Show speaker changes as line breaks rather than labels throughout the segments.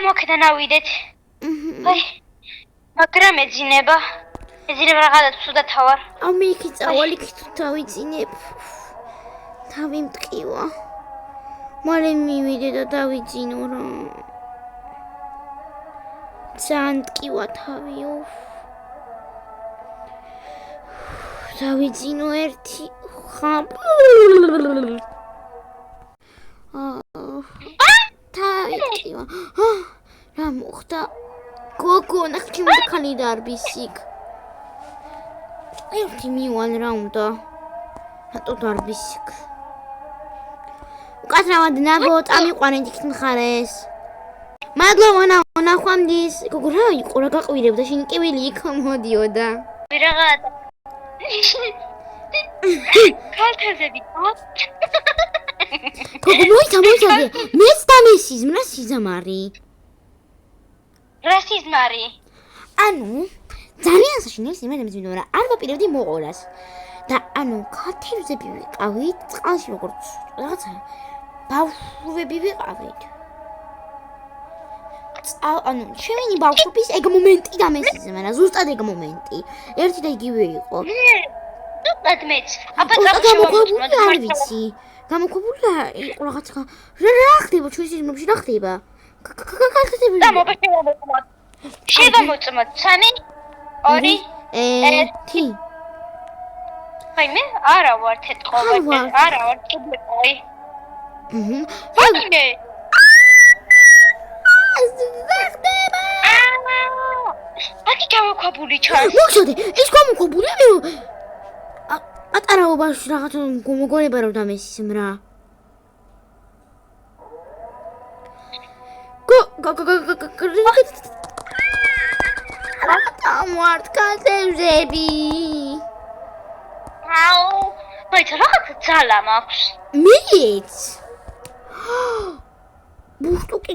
მოკიდან ავიდეთ. აი, მაგრამ ეძინება რაღაც ცუდა თავარ.
მე იქ წავალ იქ თუ დავიძინებ. თავი მტკივა. მალე მივიდე და დავიძინო რა. ძალიან მტკივა თავი. დავიძინო ერთი ხამ. თავი მტკივა. რა მოხდა? გოგო, ნახე ჩემი ხანი დარბის იქ. ერთი მივალ რა უნდა. რატო დარბის იქ? უკაცრავად ნაბო, წამიყვანეთ იქ მხარეს. მადლობა ნახვამდის. გოგო რა იყო რა გაყვირებდა შენ კივილი იქ მოდიოდა.
ვიღაცა. კალთეზები.
გოგო მოიცადე. მეც დამესიზმრა სიზამარი.
რა სიზმარი?
ანუ ძალიან საშინელს იმედებს ვინო რა არ ვაპირებდი მოყოლას. და ანუ კალთებზე ვიყავით, წყალში როგორც რაღაცა ბავშვები ვიყავით. ანუ შევინი ბავშვობის ეგ მომენტი დამესიზმრა რა ზუსტად ეგ მომენტი. ერთი და იგივე იყო.
ზუსტად მეც. აბა
გამოქვაბული არ ვიცი. გამოქვაბული იყო რაღაცა. რა ხდება ჩვენს სიზმრებში რა ხდება? კალთებზე
და მობეშევამოწმოთ. შევამოწმოთ 3 2 1 აი მე არა ვარ თეთყოვე არა ვარ ტუბლეტი ფაგინე აკი გამოქვაბული ჩანს
მოხდე ის გამოქვაბული მე ატარაობაში რაღაცა მოგონება რომ დამესიზმრა ამوارد კალთებზე.
აუ, მაინც რაღაცა ძალა მაქვს.
მეც. ბუშტუკი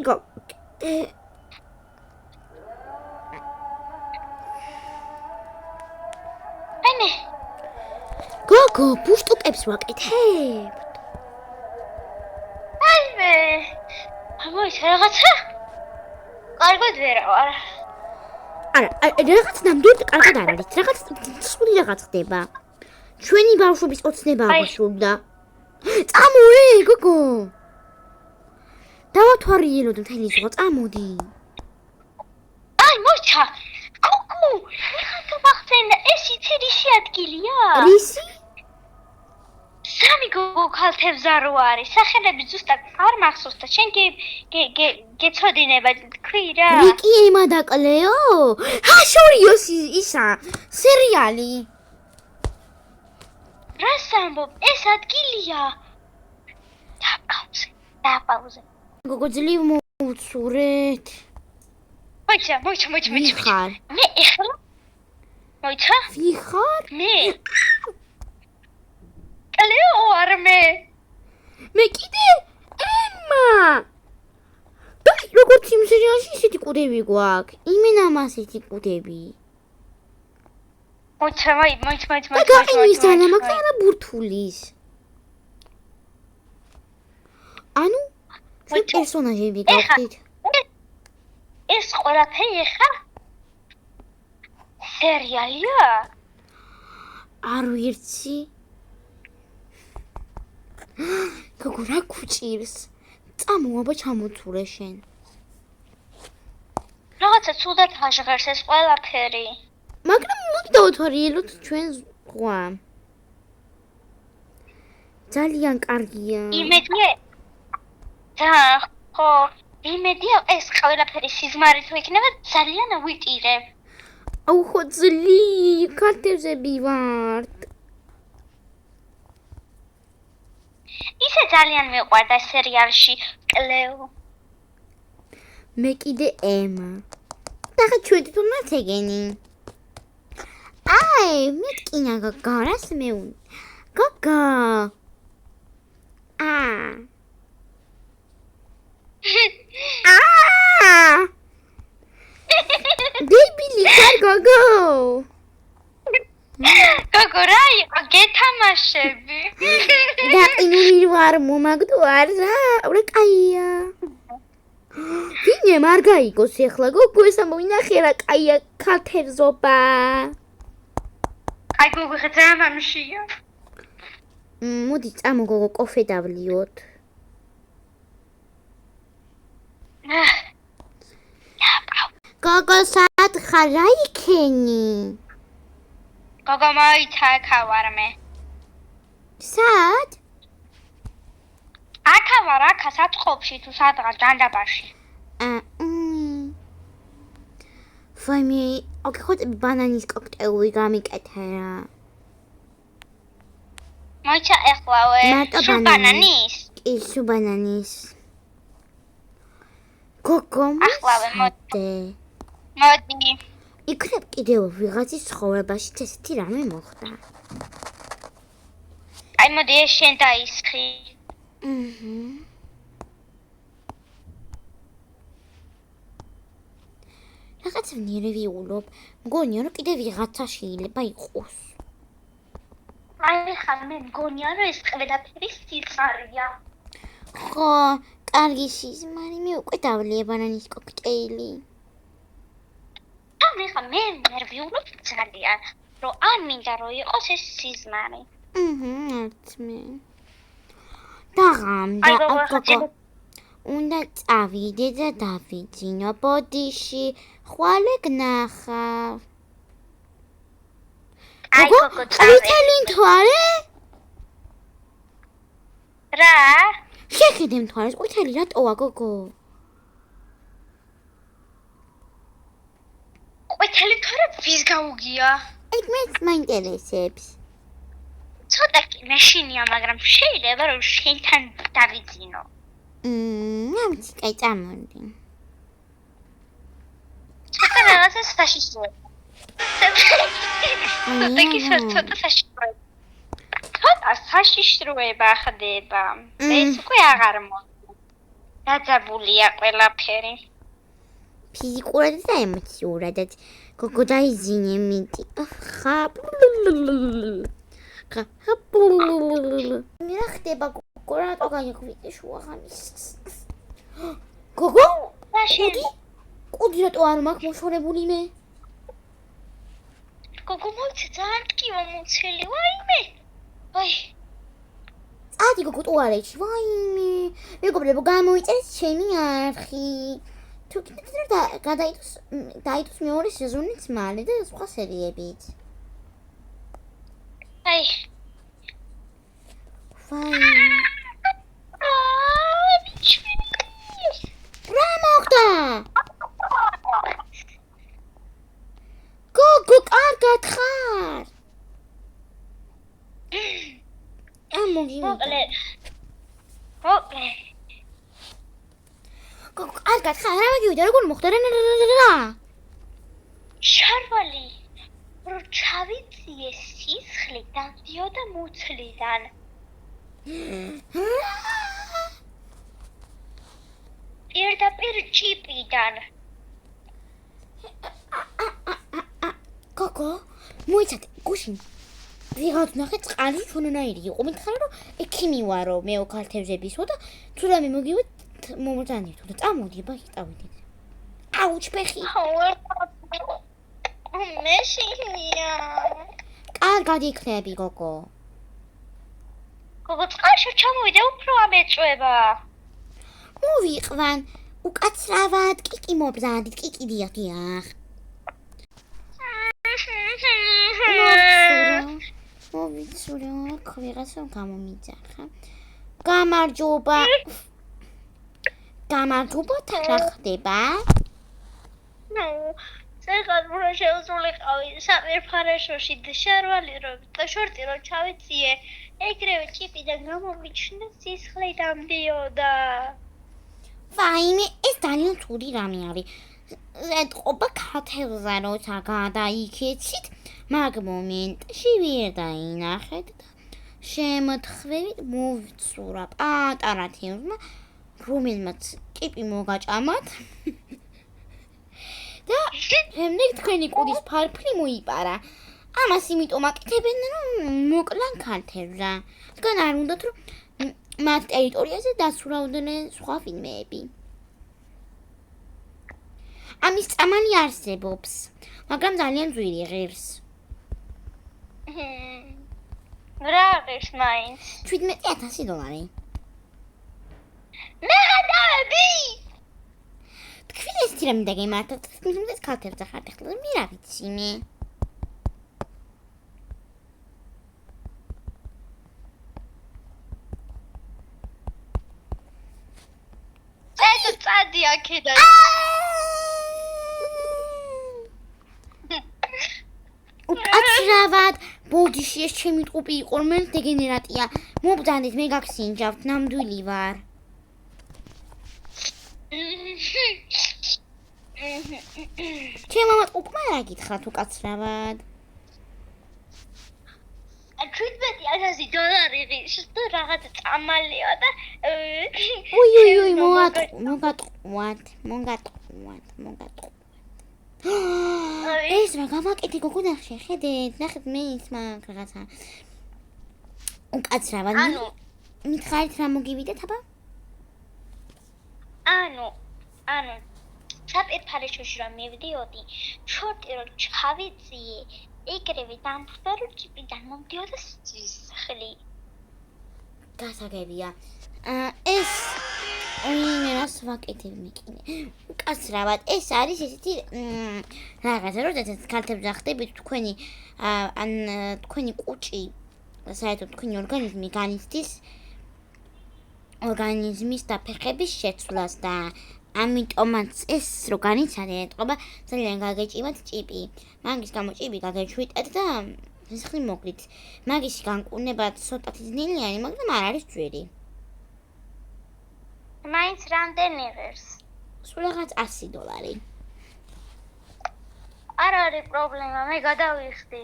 აინე.
გოგო, ბუშტუკებს ვაკეთებ.
აიმე. ამოიც რაღაცა? კარგად ვერა ვარ.
არა, რაღაც ნამდვილად კარგად არ არის. რაღაც სული რაღაც ხდება. ჩვენი ბავშვობის ოცნება აღსრულდა. წამოე, გოგო. დავათვალიეროთ მთელი ზღვა, წამოდი.
აი, მოიცა. გოგო, ხან ვახცენ, ეს იცი რისი ადგილია?
რისი?
სამი გოგო კალთებზე რო არის. სახელები ზუსტად არ მახსოვს და შენ გეცოდინება თქვი რა.
რიკი ემა და კლეო? შორიოს ისა სერიალი.
რას ამბობ? ეს ადგილია. დაპაუზე.
გოგო ძლივ მოუცურეთ.
მოიცა.
ხარ.
მე ეხლა მოიცა?
ვიხარ?
მე. კლეო არ მე.
მე კიდე ემა. როგორც იმ სერიალში ისეთი კუდები გვაქვს. იმენ ამას ისეთი კუდები.
მოიცა, მოიცა.
გაყინვის დანა მაგ და ბურთულის. ანუ ეს პერსონაჟები გავხდით.
ეს ყველაფერი ხა სერიალია?
არ ვიცი. გოგო რა გუჭირს? წამოაბა ჩამოცურე შენ.
რაღაცა ცუდად აღჟღერს ეს ყველაფერი.
მაგრამ მოდი დავთვალიეროთ ჩვენ ზღვა. ძალიან კარგია.
იმედია. და ხო, იმედია ეს ყველაფერი სიზმარი თუ იქნება ძალიან ვიტირებ.
აუ ხო ძლი, კალთებზე ვივართ.
ისე ძალიან მეყვარდა სერიალში კლეო.
მე კიდე ემა. და ჩვენ თვითონაც ეგენი. აი, მეთკინა გოგო, რას მეუნ. გოგო. Baby, გოგო.
გოგო რა იყო გეთამაშები?
და ინული ვარ მომაგდო არ რა, რა კაია. ვინმე არ გაიგოს ეხლა გოგო ეს ამოვინახე რა კაია ქათევზობა.
აი გოგო ხა ძამამშია.
მოდი წამო გოგო კოფე დავლიოთ. გოგო სად ხარ რა იქენი?
გოგო მოიცა ხავარმე.
სად?
აქა ვარ, აქა საწყობში თუ სადღაც ჯანდაბაში.
ვაიმე, ოკეი ხო ბანანის კოქტეილი გამიკეთე რა.
მოიცა ეხლავე. სულ ბანანის?
კი, სულ ბანანის. გოგო
ახლავე
მოდი.
მოდი.
იქნებ კიდევ ვიღაცის ცხოვრებაში ესეთი რამე მოხდა.
აი მოდი ეს შენ დაისხი.
რაღაც ნერვიულობ. მგონია რომ კიდევ ვიღაცა შეიძლება იყოს.
აი ხა მე მგონია რომ ეს ყველაფერი სიცხარია.
ხო, კარგი სიზმარი მე უკვე დავლია ბანანის კოქტეილი.
აი ხა მე ნერვიულობ ძალიან, რომ არ მინდა რომ იყოს ეს სიზმარი.
აცმე. დაღამდა გოგო. უნდა წავიდე და დავიძინო ბოდიში, ხვალე გნახავ.
აი გოგო
ყვითელი მთვარე?
რა?
შეხედე მთვარეს, ყვითელი რატოა გოგო?
ყვითელი თორე ვის გაუგია?
ეგ მეც მაინტერესებს.
ცოტა კი მეშინია, მაგრამ შეიძლება რომ შენთან დავიძინო.
ამც კაი წამოდი.
ცოტა რაღაცა საშიშროება. ცოტა საშიშროება. ცოტა საშიშროება ხდება. ეს უკვე აღარ მოდი. დაძაბულია ყველაფერი.
ფიზიკურად და ემოციურადაც. გოგო დაიზინე მიდი. ხა. მე რა ხდება გოგო რატო გაიღვიძე შუაღამის? გოგო?
მოდი.
კუდი რატო არ მაქვს მოშორებული მე?
გოგო მოიცა ძალიან ტკივა მოცილი, ვაიმე. აი.
წადი გოგო ტუალეტში, ვაიმე. მეგობრებო გამოიწერეთ ჩემი არხი. თუ კიდევ დაიდოს მეორე სეზონიც მალე და სხვა სერიებიც.
აი.
ვაიმე. რა მოხდა? გოგო კარგად ხარ?
მოკლე.
გოგო კარგად ხარ? რა მოგივიდა როგორ მოხდა რა?
შარვალი რო ჩავიწიე სისხლი დავდიოდა მუცლიდან. პირდაპირ ჭიპიდან.
გოგო, მოიცადე, გუშინ ვიღაც ნახე წყალი ჩვენნაირი იყო. მითხარა რომ ექიმი ვარო, მე ოქალთევზებისო და თუ რამე მოგივით მომძანირთო და წამოდი ბაში წავიდეთ. აუჩ ფეხი.
მეშინია.
კარგად იქნები გოგო.
გოგო წყალში ჩამოვიდე უფრო ამეწובה.
მოვიყვან, უკაცრავად კიკი მობზადით, კიკი დიახ. მოვიცურე, ვიღაცამ გამომიძახა. გამარჯობა. რა ხდება?
წეგან რო შეუსულიყავი სამერფარეშოში და შარვალი რომ და შორტი რომ ჩავიწიე, ეგრევე ჭიპიდან გამომიჩნდა სისხლი დამდიოდა.
ვაიმე, ეს ძალიან ცუდი რამე არის. ეთყობა ქათევზა როცა გადაიქეცით, მაგ მომენტში ვერ დაინახეთ და შემთხვევით მოვიცურა პატარა თევზმა, რომელმაც კიპი მოგაჭამათ. და შემდეგ თქვენი კუდის ფარფლი მოიპარა. ამას იმიტომ აკეთებენ, რომ მოკლან ქათევზა. თქვენ არ უნდათ რომ მათ ტერიტორიაზე დასრულდნენ სხვა ვინმეები. ამის წამალი არსებობს, მაგრამ ძალიან ძვირი ღირს.
რა ღირს მაინც?
$17,000.
მე გადავები!
თქვენ ეს რა მინდა გემართოთ? მის ქალთებს ახართ ახლა მე რა ვიცი მე.
წადი აქედან.
უკაცრავად ბოდიში ეს ჩემი ტყუპი იყო მე დეგენერატია. მობძანდით მე გაგსინჯავთ, ნამდვილი ვარ. ჩემ მამა ტყუპმა რა გითხრათ უკაცრავად?
$17,000 ღირს და რაღაც წამალია და
უი მოგატყუათ. ეს რა გამაკეთე გოგო ნახე, ხედეთ, ნახეთ მე ის მაგ რაღაცა. უკაცრავად. მითხარით რა მოგივიდეთ აბა?
ანუ საფერფარეშოში რომ მივდიოდი, შორტი რომ ჩავიწიე, ეგრევე დამხვდა რომ ჭიპიდან მომდიოდა სისხლი.
გასაგებია. ეს მე რას ვაკეთებ მეკინე. უკაცრავად, ეს არის ესეთი რაღაცა, როდესაც ქალთებს ახდებით თქვენი თქვენი კუჭი, საერთოდ თქვენი ორგანიზმი განიცდის ორგანიზმის და ფეხების შეცვლას და ამიტომაც ეს რო განიცადეთ, ეთყობა ძალიან გაგეჭიმათ ჭიპი. მაგის გამო ჭიპი გაგეჩვიტეთ და სისხლი მოკლით. მაგისი განკურნება ცოტათი ძნელიანი, მაგრამ არ არის ძვირი.
მაინც რამდენი ღირს?
სულ რაღაც $100.
არ არის პრობლემა, მე გადავიხდი.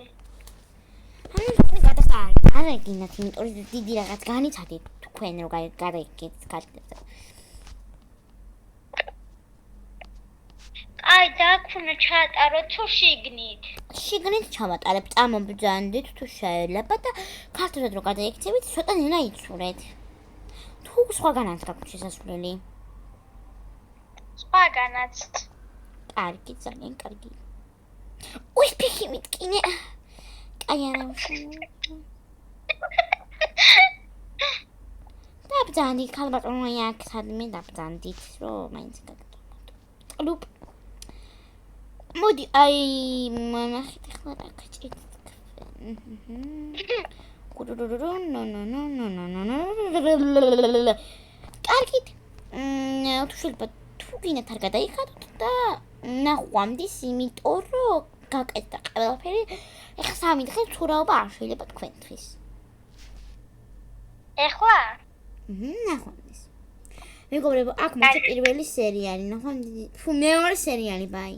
აი გადახარ. არეგინათ, იმიტომ რომ დიდი რაღაც განიცადეთ თქვენ რო გარეგეთ კარტებზე.
აი და აქ უნდა ჩაატაროთ თუ შიგნით.
შიგნით ჩავატარებ, წამობრძანდით თუ შეიძლება და ქართულად რო გადაიქცევით, ცოტა ნელა იცურეთ. თუ სხვაგანაც გაქვთ შესასვლელი.
სხვაგანაც.
კარგი, ძალიან კარგი. უი, ფეხი მიტკინე. კაი არა. დაბძანდით, ქალბატონო, აქ სადმე დაბძანდით, რომ მაინც გაგდოთ. ლუპ. მოდი, აი, ნახეთ ახლა რა გაჭირთ. კარგით. თუ შეიძლება თუ გინდათ არ გადაიხადოთ და ნახვამდის, იმიტომ რომ გაკეთდა ყველაფერი. ეხლა 3 დღე ცურაობა არ შეიძლება თქვენთვის.
ეხლა?
ნახვამდის. მეგობრებო, აქ მოდი პირველი სერიალი, ნახვამდის. მეორე სერიალი, ბაი.